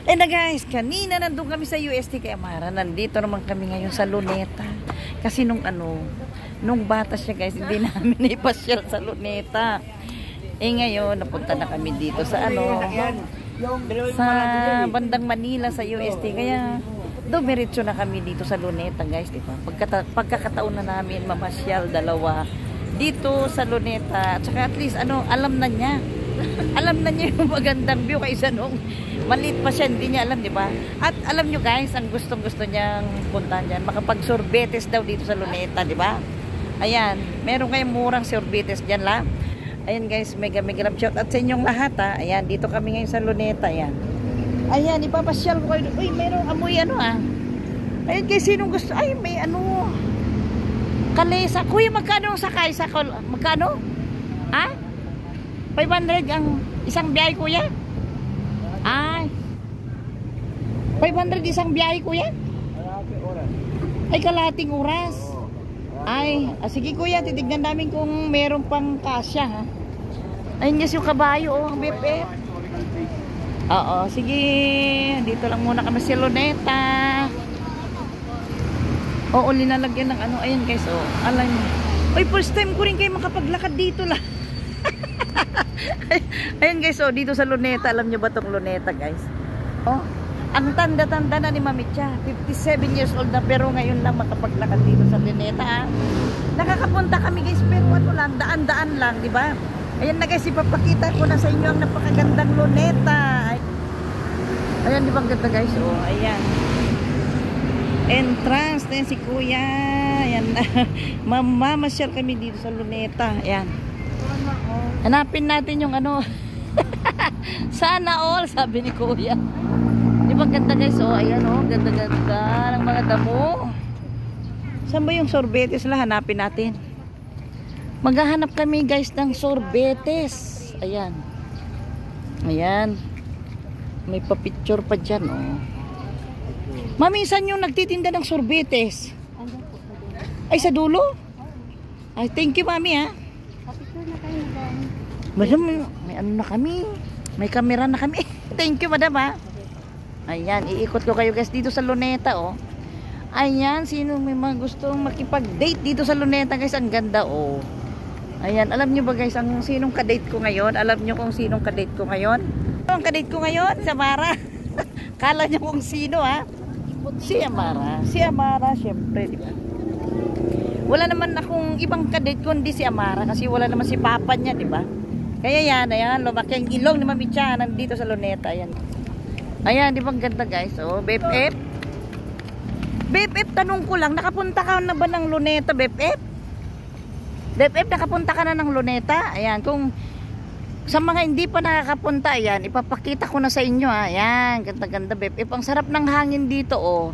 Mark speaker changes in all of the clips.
Speaker 1: Eh na guys, kanina nandun kami sa UST kay Amara. Nandito naman kami ngayon sa Luneta. Kasi nung bata siya guys, hindi namin ipasyal sa Luneta. Eh ngayon, napunta na kami dito sa sa bandang Manila sa UST. Kaya dumiretso na kami dito sa Luneta guys, diba? Pagkakataon na namin mamasyal dalawa dito sa Luneta. At saka at least alam na niya. Alam na niya yung magandang view kaysa nung maliit pa siya, hindi niya alam, di ba? At alam nyo guys, ang gustong-gusto niyang puntahan dyan, makapag-sorbetes daw dito sa Luneta, di ba? Ayan, meron kayong murang sorbetes dyan lang. Ayan guys, mega love shout out sa inyong lahat ha. Ayan, dito kami ngayon sa Luneta, ayan. Ayan, ipapasyal ko kayo. Uy, mayroong amoy Ayan guys, sinong gusto? Ay, may kalesa. Kuya, magkano sakay sa magkano? Ha? 500 ang isang biyahe kuya? Ay. 500 isang biyahe kuya? Ay, kalating oras. Ay, sige kuya, titignan namin kung meron pang kasya ha. Ayun guys yung kabayo ang BFF. Oo, sige. Dito lang muna kami sa Luneta. Oo, linalagyan ng ayan guys, alam niyo. Uy, first time ko rin kayo makapaglakad dito lang. Ayun guys, dito sa Luneta, alam nyo ba tong Luneta guys? Ang tanda-tanda na ni Mamitya, 57 years old na, pero ngayon lang makapaglakad dito sa Luneta. Nakakapunta kami guys, pero lang, daan-daan lang, di ba? Ayan na guys, ipapakita ko na sa inyo ang napakagandang Luneta. Ayan, di ba ang ganda guys? Ayan. Entrance na yan si kuya. Ayan na. Mamamasyal kami dito sa Luneta. Ayan. Hanapin natin yung sana all, sabi ni kuya. Di ba ganda guys? Ayan ganda-ganda ng mga damo. Saan ba yung sorbetes la? Hanapin natin. Maghahanap kami guys ng sorbetes. Ayan. Ayan. May pa-picture pa dyan Mami, saan yung nagtitinda ng sorbetes? Ay, sa dulo? Ay, thank you mami ha. Madam, may na kami. May camera na kami. Thank you, madam ha. Ayan, iikot ko kayo guys dito sa Luneta Ayan, sino may mga gustong makipag-date dito sa Luneta guys, ang ganda Ayan, alam nyo ba guys ang sinong ka-date ko ngayon? Alam nyo kung sinong ka-date ko ngayon? Ang ka-date ko ngayon, si Amara. Kala nyo kung sino ha? Si Amara. Si Amara, syempre, di ba? Wala naman akong ibang ka-date kundi si Amara kasi wala naman si papa niya, di ba? Kaya yan, ayan, lumaki ang ilong ni Mami Cha nandito sa Luneta, ayan. Ayan, di ba ang ganda guys? BFF. BFF, tanong ko lang, nakapunta ka na ba ng Luneta, BFF? BFF, nakapunta ka na ng Luneta? Ayan, kung sa mga hindi pa nakakapunta, ayan, ipapakita ko na sa inyo, ayan, ganda-ganda, BFF. Ang sarap ng hangin dito,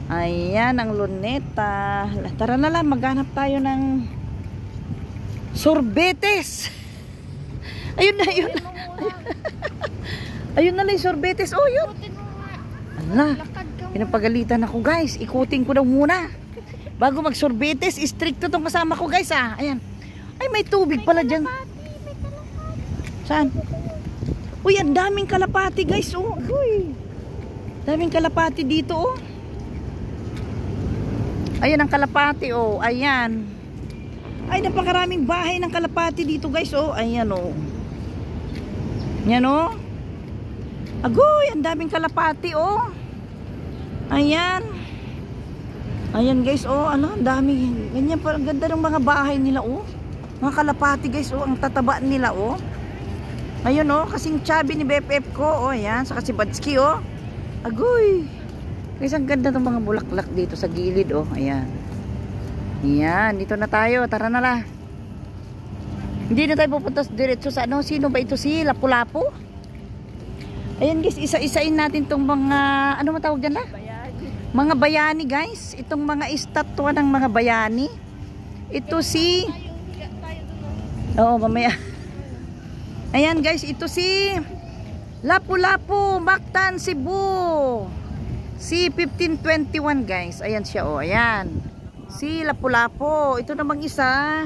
Speaker 1: Ayan, ang Luneta. Tara na lang, maghanap tayo ng sorbetes. Ayun na, ayun na. Ayun na lang yung sorbetes. Yun. Ala, pinapagalitan ako guys. Ikutin ko daw muna. Bago mag-sorbetes, stricto tong kasama ko guys Ayan. Ay, may tubig pala dyan. Saan? Uy, ang daming kalapati guys. Uy. Daming kalapati dito Ayan ang kalapati Ayan. Ay, napakaraming bahay ng kalapati dito guys Ayan Yan Agoy, ang daming kalapati Ayan. Ayan guys ang dami. Ganyan pa, ang ganda ng mga bahay nila Mga kalapati guys ang tataba nila Ayun kasing chubby ni BFF ko ayan, saka si Badsky Agoy. Guys, ang ganda ng mga bulaklak dito sa gilid ayan. Ayan, dito na tayo. Tara na lang. Hindi na tayo pupunta diretso sa sino ba ito? Si Lapu-Lapu? Ayan guys, isa-isain natin tong mga matawag dyan mga bayani guys. Itong mga estatwa ng mga bayani. Ito si mamaya. Ayan guys, ito si Lapu-Lapu, Mactan, Cebu. Si 1521 guys. Ayan siya ayan. Si Lapu-Lapu. Ito namang isa.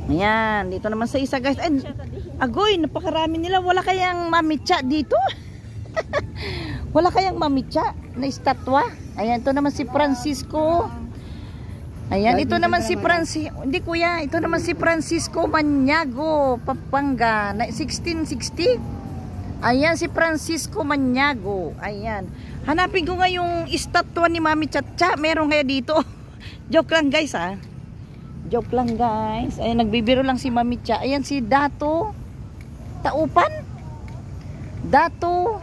Speaker 1: Ayan, dito naman sa isa guys. Agoy, napakarami nila. Wala kayang mamitsa dito? Wala kayang mamitsa na estatwa? Ayan, ito naman si Francisco. Ayan, ito naman si Francisco. Hindi kuya, ito naman si Francisco Maniago, Pampanga, na 1660. Ayan, si Francisco Maniago. Ayan. Hanapin ko nga yung estatwa ni Mami Chacha. Meron kaya dito? Joke lang guys ha. Joke lang guys. Ayan, nagbibiro lang si Mami Cha. Ayan si Dato Taupan. Dato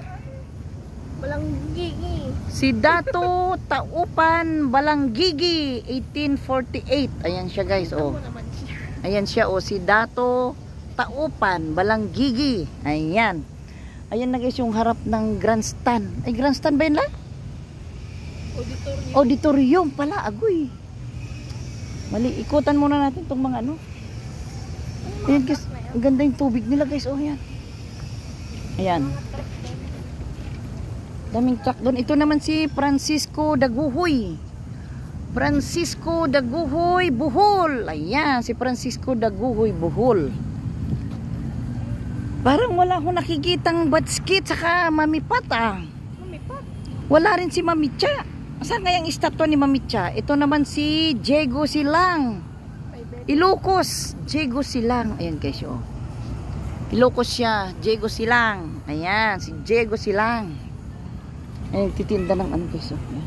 Speaker 2: Balanggigi.
Speaker 1: Si Dato Taupan Balanggigi 1848. Ayan siya guys oh. Ayan siya oh, si Dato Taupan Balanggigi. Ayan. Ayan na guys yung harap ng grandstand. Ay grandstand ba yun lang?
Speaker 2: Auditorium.
Speaker 1: Auditorium pala, agoy. Mali, ikutan muna natin itong mga ano. Ayan guys, ang ganda yung tubig nila guys. Oh, ayan. Ayan. Daming truck doon. Ito naman si Francisco Daguhoy. Francisco Daguhoy, Bohol. Ayan, si Francisco Daguhoy, Bohol. Parang wala akong nakikitang batskit saka mamipat ah.
Speaker 2: Mamipat?
Speaker 1: Wala rin si Mamitsa. Saan kayang estatwa ni Mamitsa? Ito naman si Diego Silang. Ilocos, Diego Silang. Ayan guys, oh. Ilocos siya, Diego Silang. Ayan, si Diego Silang. Ayan, titinda ng ano guys, oh. Ayan.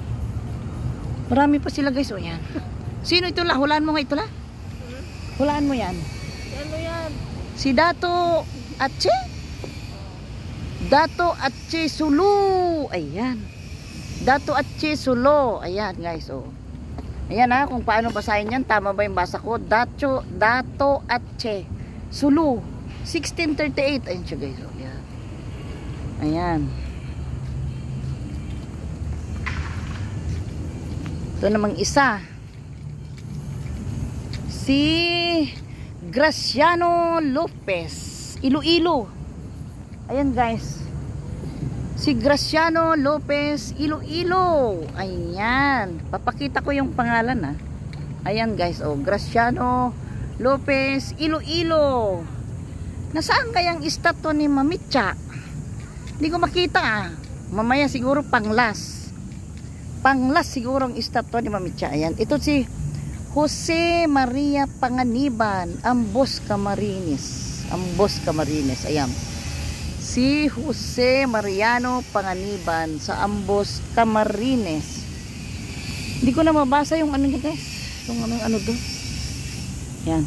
Speaker 1: Marami pa sila guys, oh. Ayan. Sino ito la? Hulaan mo nga ito la? Hulaan mo yan.
Speaker 2: Ano yan?
Speaker 1: Si Dato Atche? Dato Atche Sulu. Ayan. Dato Atche Sulo. Ayan guys, oh. Ayan ha, kung paano basahin yan. Tama ba yung basa ko? Dato Atche Sulu 1638. Ayan siya guys, oh. Ayan. Ayan. Ito namang isa. Si Graciano Lopez. Iloilo. Ayan guys. Si Graciano Lopez Iloilo. Ayan. Papakita ko yung pangalan ha. Ayan guys. Oh, Graciano Lopez Iloilo. Nasaan kayang estatwa ni Mamitsa? Hindi ko makita ah. Mamaya siguro panglas. Panglas siguro ang estatwa ni Mamitsa. Ayan. Ito si Jose Maria Panganiban, Ambos Camarines. Ambos Camarines. Ayan. Si Jose Mariano Panganiban sa Ambos Camarines. Hindi ko na mabasa yung ano niya guys. Yung ano doon. Yan.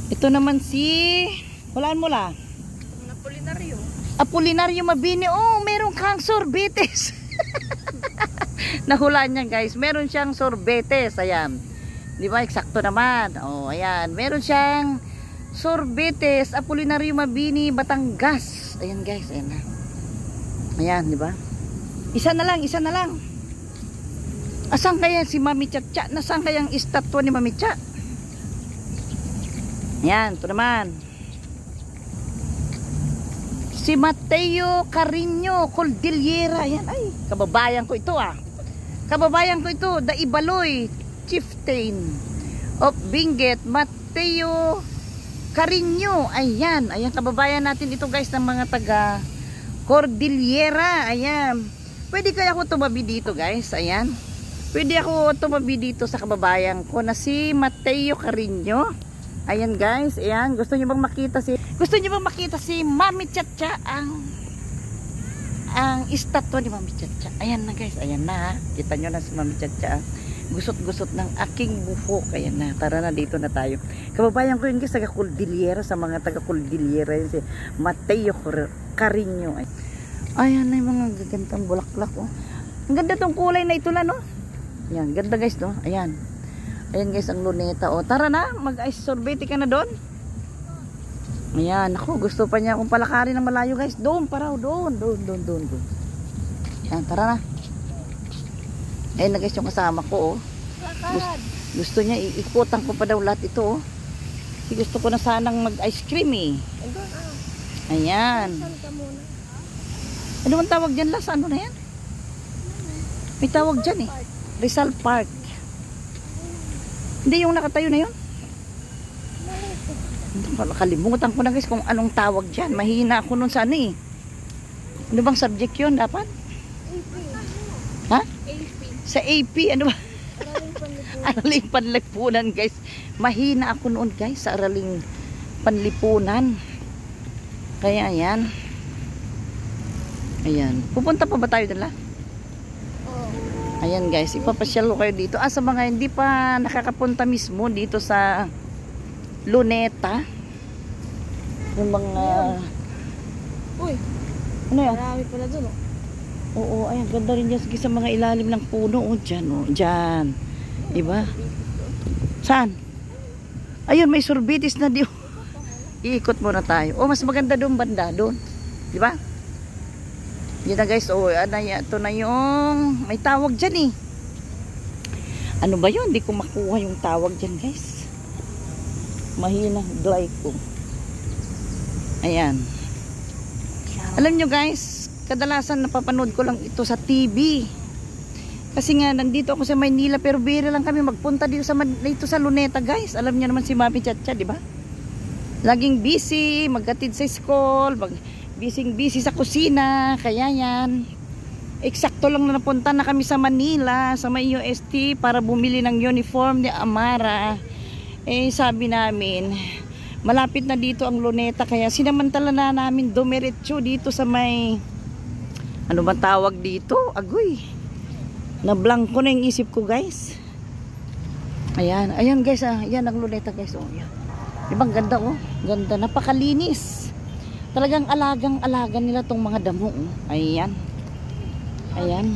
Speaker 1: Ito naman si hulaan mo la.
Speaker 2: Apolinario.
Speaker 1: Apolinario Mabini. Oh, meron kang sorbetes. Nahulaan niya guys. Meron siyang sorbetes. Ayan. Di ba? Eksakto naman. Oh, ayan. Meron siyang sorbetes, Apolinario Mabini, Batangas. Ayan guys, ayan na. Ayan, di ba? Isa na lang, isa na lang. Asan kaya si Mami Chacha? Nasaan kayang estatwa ni Mami Cha? Ayan, ito naman. Si Mateo Carino Cordillera. Ayan, ay, kababayan ko ito ah. Kababayan ko ito, Daibaloy, Chieftain of Benguet, Mateo Carino. Ayan, ayan kababayan natin ito guys ng mga taga Cordillera. Ayan. Pwede kaya ako tumabi dito guys. Ayan. Pwede ako tumabi dito sa kababayan ko na si Mateo Carino. Ayan guys. Ayan. Gusto niyo bang makita si Mami Chacha ang estatwa ni Mami Chacha. Ayan na guys. Ayan na. Kita nyo na si Mami Chacha. Gusot-gusot ng aking buhok. Ayan na, tara na, dito na tayo. Kababayan ko yun guys, taga Cordillera, sa mga taga Cordillera yun si Mateo Carino. Ayan na yung mga gagantang bulaklak oh. Ang ganda tong kulay na ito na no. Ayan, ganda guys no. Ayan. Ayan guys ang luneta oh. Tara na, mag-ice sorbete ka na doon. Ayan, ako gusto pa niya akong palakarin ng malayo guys. Doon para doon. Ayan, tara na. Ayun na guys yung kasama ko oh. Gusto niya iikutan ko pa daw lahat ito oh. Gusto ko na sanang mag ice cream eh. Ayan. Ano bang tawag dyan las? Ano na yan? May tawag dyan eh. Rizal Park. Hindi yung nakatayo na yun? Nakalimutan ko na guys kung anong tawag dyan. Mahina ako nun sa ano eh. Ano bang subject yun dapat?
Speaker 2: AP.
Speaker 1: Ha?
Speaker 2: AP.
Speaker 1: Sa AP, ano ba?
Speaker 2: Araling panlipunan.
Speaker 1: Araling panlipunan guys. Mahina ako noon guys sa araling panlipunan. Kaya ayan. Ayan. Pupunta pa ba tayo dala?
Speaker 2: Oo.
Speaker 1: Ayan guys, ipapasyal ko kayo dito. Sa mga hindi pa nakakapunta mismo dito sa Luneta. Yung mga...
Speaker 2: Uy,
Speaker 1: Ano yan?
Speaker 2: marami pala dun, oh.
Speaker 1: Oo, ayan. Ganda rin dyan. Sige, sa mga ilalim ng puno. Oh, dyan. Oh, dyan. Diba? Saan? Ayun, may sorbitis na di. Iikot muna tayo. Oh, mas maganda doon banda. Doon. Diba? Yun na guys. Oh, ito na yung... May tawag dyan eh. Ano ba yun? Hindi ko makuha yung tawag dyan guys. Mahina. Glyco. Ayan. Alam nyo guys, kadalasan napapanood ko lang ito sa TV. Kasi nga, nandito ako sa Maynila pero bira lang kami magpunta dito sa Luneta guys. Alam nyo naman si Mami Chacha, di ba? Laging busy, maghatid sa school, busy sa kusina, kaya yan. Eksakto lang na napunta na kami sa Manila, sa may UST para bumili ng uniform ni Amara. Eh sabi namin, malapit na dito ang Luneta kaya sinamantala na namin dumiretso dito sa may ano ba tawag dito? Agoy. Na-blanko na yung isip ko guys. Ayan, ayan guys ayan ang Luneta guys. Oh, ayan. Diba ganda oh? Ganda, napakalinis. Talagang alagang-alaga nila tong mga damo. Oh. Ayan. Ayan.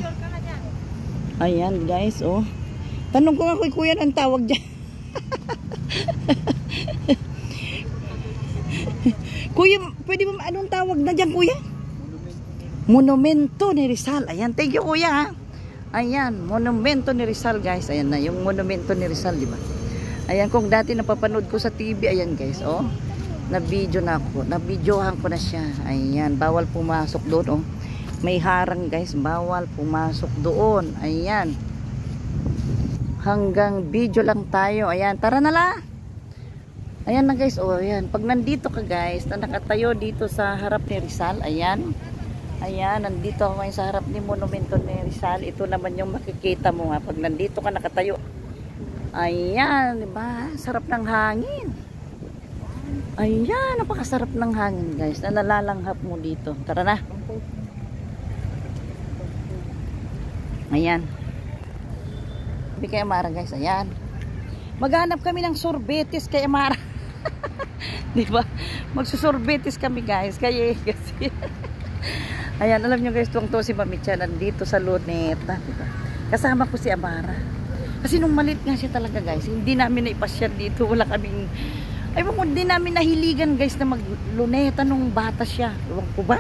Speaker 1: Ayan guys, oh. Tanong ko nga kay kuya ang tawag dyan. Kuya, pwede ba anong tawag na dyan kuya? Monumento ni Rizal. Ayan, thank you kuya ha. Ayan, Monumento ni Rizal guys. Ayan na, yung Monumento ni Rizal, di ba? Ayan, kung dati napapanood ko sa TV, ayan guys, oh. Na-video na ako. Na-videohan ko na siya. Ayan, bawal pumasok doon, oh. May harang guys, bawal pumasok doon. Ayan. Hanggang video lang tayo. Ayan, tara na la. Ayan na guys, oh, ayan. Pag nandito ka guys, na nakatayo dito sa harap ni Rizal, ayan. Ayan, nandito ako ngayon sa harap ni Monumento ni Rizal. Ito naman yung makikita mo nga pag nandito ka nakatayo. Ayan, di ba? Sarap ng hangin. Ayan, napakasarap ng hangin guys. Nalalalanghap mo dito. Tara na. Ayan. Sabi kay Amara guys, ayan. Maghanap kami ng sorbetes kay Amara. Di ba? Magsusorbetes kami guys. Kaya kasi. Ayan, alam nyo guys, tuwang to si Mami Cha nandito sa Luneta. Diba? Kasama ko si Amara. Kasi nung malit nga siya talaga guys, hindi namin naipasyal dito. Wala kaming, hindi namin nahiligan guys na mag-Luneta nung bata siya. Iwan ko ba?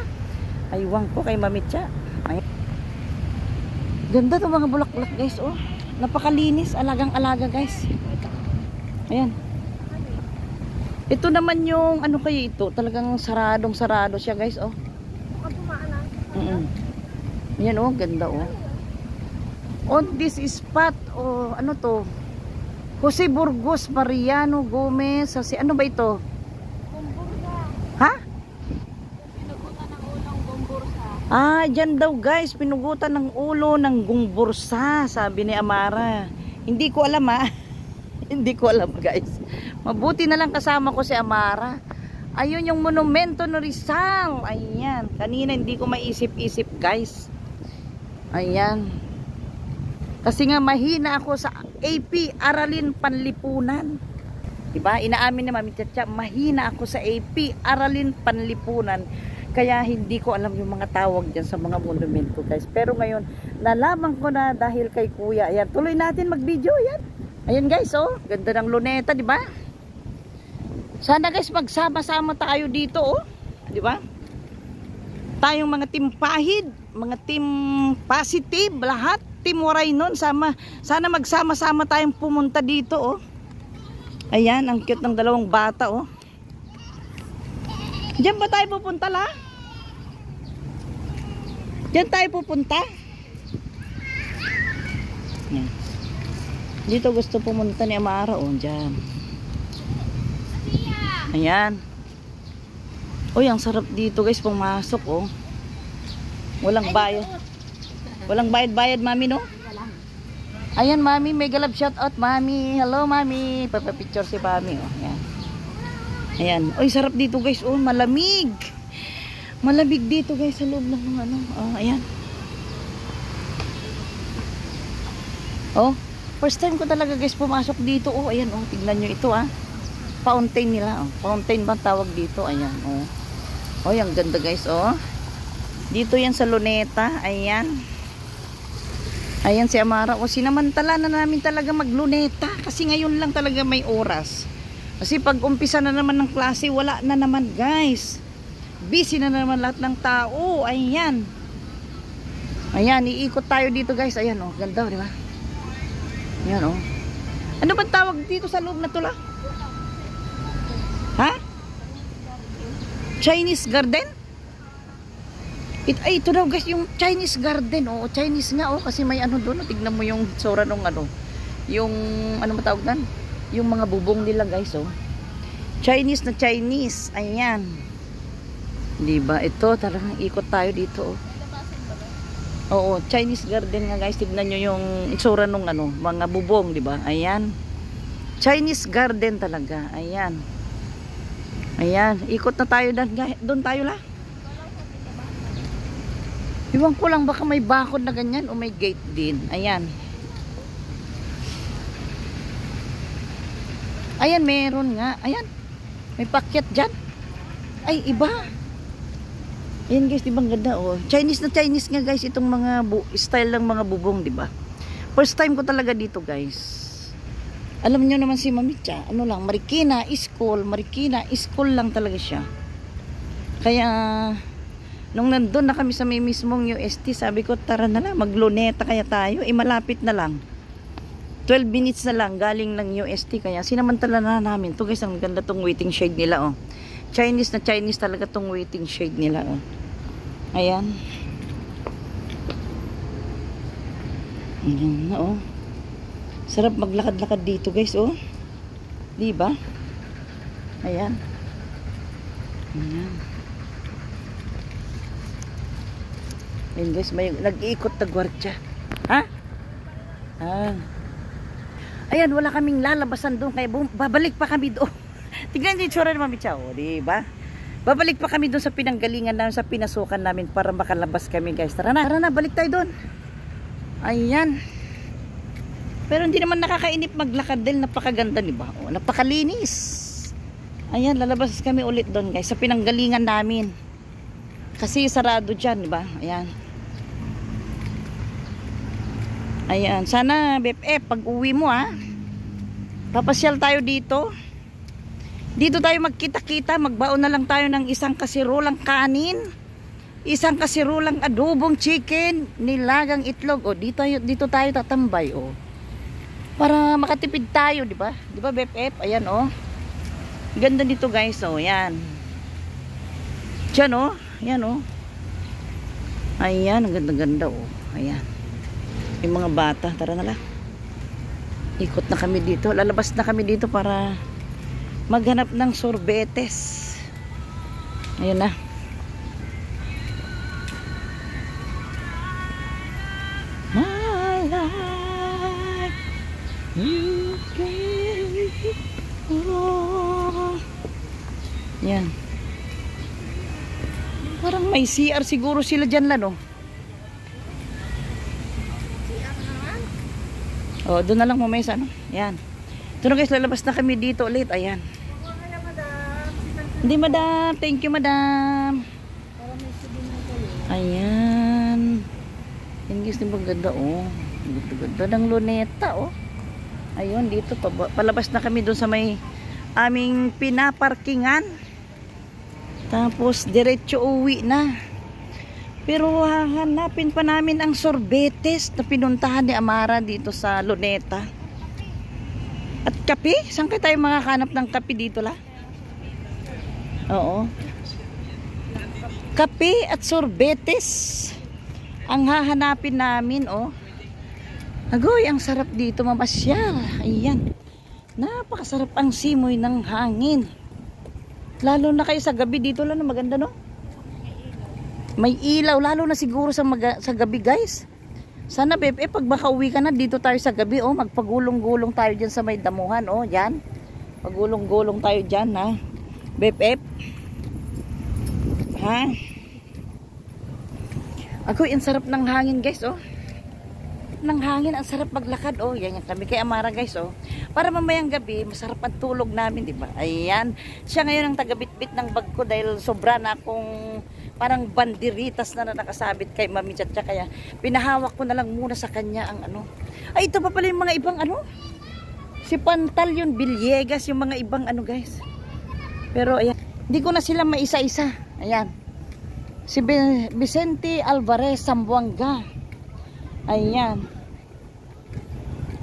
Speaker 1: Aywan ko kay Mami Cha. Ayan. Ganda itong mga bulaklak guys, oh. Napakalinis, alagang-alaga guys. Ayan. Ito naman yung, ano kayo ito, talagang saradong-sarado siya guys, oh. Ayan, oh, ganda, oh. On this spot, oh, ano to? Jose Burgos Mariano Gomez, si ano ba ito?
Speaker 2: Gumbursa.
Speaker 1: Ha?
Speaker 2: Pinugutan ng ulong gumbursa.
Speaker 1: Ah, dyan daw guys, pinugutan ng ulo ng gumbursa, sabi ni Amara. Hindi ko alam ha. Hindi ko alam guys. Mabuti na lang kasama ko si Amara. Ayun yung Monumento ni Rizal. Ayan. Kanina hindi ko maisip-isip guys. Ayan. Kasi nga mahina ako sa AP, Aralin Panlipunan. Diba? Inaamin na Mami Chacha, mahina ako sa AP, Aralin Panlipunan. Kaya hindi ko alam yung mga tawag dyan sa mga monumento guys. Pero ngayon, nalaman ko na dahil kay kuya. Ayan, tuloy natin mag-video. Ayan. Ayan guys, oh. Ganda ng Luneta, diba? Sana guys, magsama-sama tayo dito, oh. Diba? Tayong mga team Pahid, mga team Positive, lahat. Team Waray nun, sana magsama-sama tayong pumunta dito, oh. Ayan, ang cute ng dalawang bata, oh. Diyan ba tayo pupunta, la? Diyan tayo pupunta? Ayan. Dito gusto pumunta ni Amara, oh, diyan. Ayan. Uy, ang sarap dito guys, pumasok oh. Walang bayad. Walang bayad-bayad, mami, no? Ayan, mami, mega love shout out, mami. Hello, mami. Papapicture si mami, oh. Ayan. Ayan. Uy, sarap dito guys, oh. Malamig. Malamig dito guys sa loob ng mga ano. Oh, ayan. Oh, first time ko talaga guys pumasok dito. Oh, ayan, oh. Tignan nyo ito, ah. Fountain nila, oh. Fountain bang tawag dito? Ayan, oh. Oh, ang ganda guys, oh. Dito yan sa Luneta, ayan. Ayan si Amara, oh. Sinamantala na namin talaga magluneta kasi ngayon lang talaga may oras. Kasi pag umpisa na naman ng klase, wala na naman guys. Busy na naman lahat ng tao, ayan. Ayan, iikot tayo dito guys, ayan, oh. Ganda, di ba? Ayan, oh. Ano ba tawag dito sa loob na to la? Ha? Chinese garden? Ito daw guys yung Chinese garden, oh. Chinese nga, oh, kasi may ano doon, oh. Tignan mo yung tsura nung ano, yung ano matawag dan? Yung mga bubong nila guys, oh. Chinese na Chinese, ayan. Diba? Ito, talagang ikot tayo dito, oh. Oo, Chinese garden nga guys. Tignan nyo yung itsura nung ano, mga bubong, diba? Ayan. Chinese garden talaga, ayan. Ayan, ikot na tayo doon tayo la. Iwan ko lang baka may bakod na ganyan o may gate din. Ayan. Ayan, meron nga. Ayan. May pakyat dyan. Ay, iba. Ayan guys, diba ang ganda, oh. Chinese na Chinese nga guys itong mga style ng mga bubong, diba? First time ko talaga dito guys. Alam nyo naman si Mamicha, ano lang, Marikina School lang talaga siya. Kaya, nung nandun na kami sa may mismong UST, sabi ko, tara na lang, magluneta kaya tayo. Malapit na lang. 12 minutes na lang, galing ng UST. Kaya, sinamantala na namin. Ito guys, ang ganda tong waiting shade nila, oh. Chinese na Chinese talaga tong waiting shade nila, oh. Ayan. Ayan na, oh. Sarap maglakad-lakad dito guys, oh. Diba? Ayan. Ayan. Ayan guys, may nag-iikot na gwardiya. Ha? Ah. Ayan, wala kaming lalabasan doon. Kaya babalik pa kami doon. Tignan niyo yung tsura ni Mami Chow, diba? Babalik pa kami doon sa pinanggalingan namin, sa pinasukan namin para makalabas kami guys. Tara na, balik tayo doon. Ayan. Pero hindi naman nakakainip maglakad dahil napakaganda, diba? O, napakalinis. Ayan, lalabas kami ulit doon guys, sa pinanggalingan namin. Kasi sarado dyan, diba? Ayan. Ayan, sana BFF, pag uwi mo ha, papasyal tayo dito. Dito tayo magkita-kita, magbaon na lang tayo ng isang kasirolang kanin, isang kasirolang adobong chicken, nilagang itlog. O, dito tayo tatambay, o. Para makatipid tayo, di ba? Di ba, BFF? Ayan, oh. Ganda dito, guys, oh. Ayan. Diyan, oh. Ayan, oh. Ayan, ang ganda-ganda, oh. Ayan. Yung mga bata, tara na lang. Ikot na kami dito. Lalabas na kami dito para maghanap ng sorbetes. Ayan na. My life, you gave all. Yan. Parang may CR siguro sila dyan lang, no? O, doon na lang mamaya sa ano. Yan. Ito na guys, lalabas na kami dito ulit. Ayan. Hindi, madam. Thank you, madam. Ayan. Yan guys, diba ganda, oh. Ganda ng luneta, oh. Ayun, dito. Palabas na kami doon sa may aming pinaparkingan. Tapos, diretso uwi na. Pero hahanapin pa namin ang sorbetes na pinuntahan ni Amara dito sa Luneta. At kape? Saan kayo tayo makakanap ng kape dito la? Oo. Kape at sorbetes ang hahanapin namin, oh. Agoy, ang sarap dito mamasyal. Ayan. Napakasarap ang simoy ng hangin. Lalo na kayo sa gabi dito lang, maganda no? May ilaw, lalo na siguro sa gabi guys. Sana bebe, pag makauwi ka na dito tayo sa gabi, oh, magpagulong-gulong tayo dyan sa may damuhan, oh, dyan. Pagulong-gulong tayo dyan, ha. Bebe, ha. Ako, ang sarap ng hangin guys, oh. Ng hangin, ang sarap maglakad, oh. Yan kami kay Amara guys, oh. Para mamayang gabi, masarap ang tulog namin, di ba? Ayan. Siya ngayon ang tagabitbit ng bag ko dahil sobra na akong parang banderitas na nakasabit kay Mami Chacha, kaya pinahawak ko na lang muna sa kanya ang ano. Ay, ito pa pala yung mga ibang ano. Si Pantal yun, Villegas, yung mga ibang ano guys. Pero ayan, hindi ko na sila maisa-isa. Ayan. Si Vicente Alvarez Sambuanga. Ayan.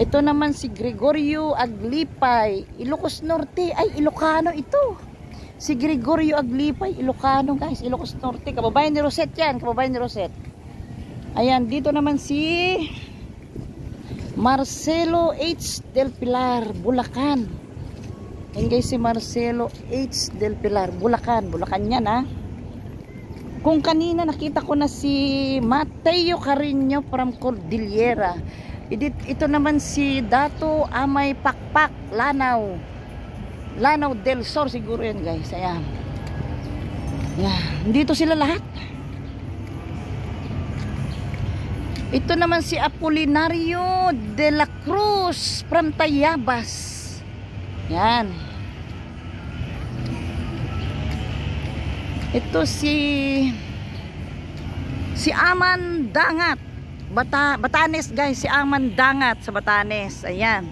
Speaker 1: Ito naman si Gregorio Aglipay, Ilocos Norte. Ay, Ilocano ito. Si Gregorio Aglipay, Ilocano guys, Ilocos Norte. Kababayan ni Rosette yan, kababayan ni Rosette. Ayan, dito naman si Marcelo H. Del Pilar, Bulacan. Ayan guys, si Marcelo H. Del Pilar, Bulacan. Bulacan yan ha. Kung kanina nakita ko na si Mateo Carino from Cordillera. Ito naman si Dato Amay Pakpak, Lanao del Sur siguro yan guys. Ayan. Yan. Dito sila lahat. Ito naman si Apolinario de la Cruz from Tayabas. Yan. Ito si Aman Dangat, Batanes guys, si Aman Dangat sa Batanes. Ayan.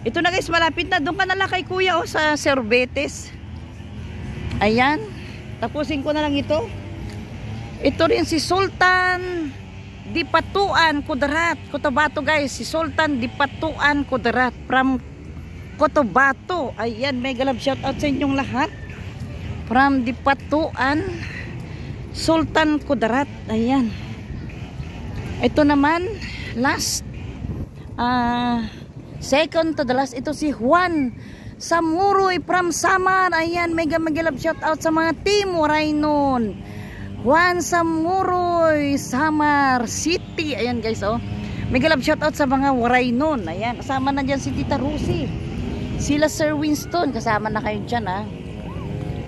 Speaker 1: Ito na guys, malapit na. Doon ka na lang kay kuya oh, sa Cervetes. Ayan. Tapusin ko na lang ito. Ito rin si Sultan Dipatuan Kudarat, Cotabato guys. Si Sultan Dipatuan Kudarat from Cotabato. Ayan, mega love shout out sa inyong lahat. From Dipatuan Sultan Kudarat. Ayan. Ito naman last second to the last, ito si Juan Samuroy from Samar. Ayan, mega love shout out sa mga team Waraynon. Juan Samuroy, Samar City. Ayan guys, oh. Mega love shout out sa mga Waraynon. Ayan, kasama na dyan si Tita Rusi. Sila Sir Winston, kasama na kayo dyan ha.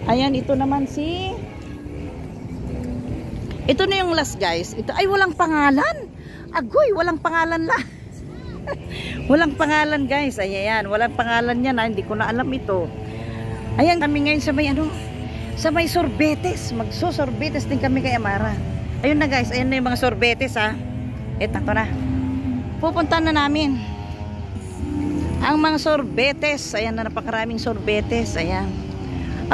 Speaker 1: Ayan, ito naman si... Ito na yung last guys. Ito ay walang pangalan. Agoy, walang pangalan lang. Walang pangalan guys. Ayan, walang pangalan yan ha. Hindi ko na alam ito. Ayan, kami ngayon sa may ano, sa may sorbetes. Magso-sorbetes din kami kay Amara. Ayun na guys, ayun na yung mga sorbetes ha. Ito na. Pupunta na namin ang mga sorbetes. Ayan na, napakaraming sorbetes. Ayan.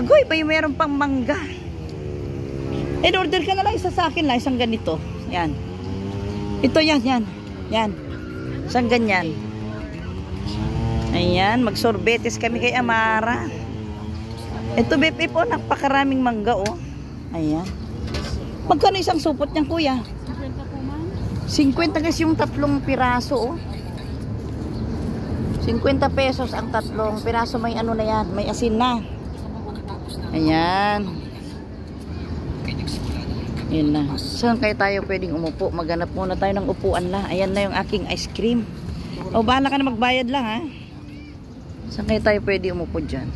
Speaker 1: Agoy, may meron pang mangga. In-order ka na lang isa sa akin lang, isang ganito. Yan. Ito yan, yan. Yan. Isang ganyan. Ayan, mag-sorbetes kami kay Amara. Ito, Bep, oh, napakaraming mangga, oh. Ayan. Magkano isang supot niyan, kuya? 50 guys yung tatlong piraso, oh. 50 pesos ang tatlong piraso. May ano na yan, may asin na. Ayan. Ayan na. Saan kayo tayo pwedeng umupo? Maghanap muna tayo ng upuan la. Ayan na yung aking ice cream. O, bahala ka na magbayad lang ha. Saan kayo tayo pwedeng umupo dyan?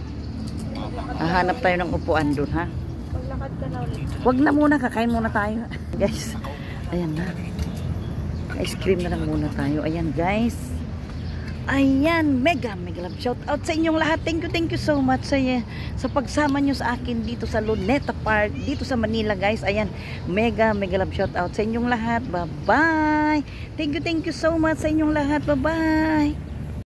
Speaker 1: Hahanap tayo ng upuan dun ha.
Speaker 2: Paglakad ka na ulit.
Speaker 1: Wag na muna, kakain muna tayo. Guys, ayan na. Ice cream na lang muna tayo. Ayan guys. Ayan, mega love shout out sa inyong lahat. Thank you so much sa pagsama nyo sa akin dito sa Luneta Park, dito sa Manila guys. Ayan, mega love shout out sa inyong lahat. Bye bye. Thank you so much sa inyong lahat. Bye bye.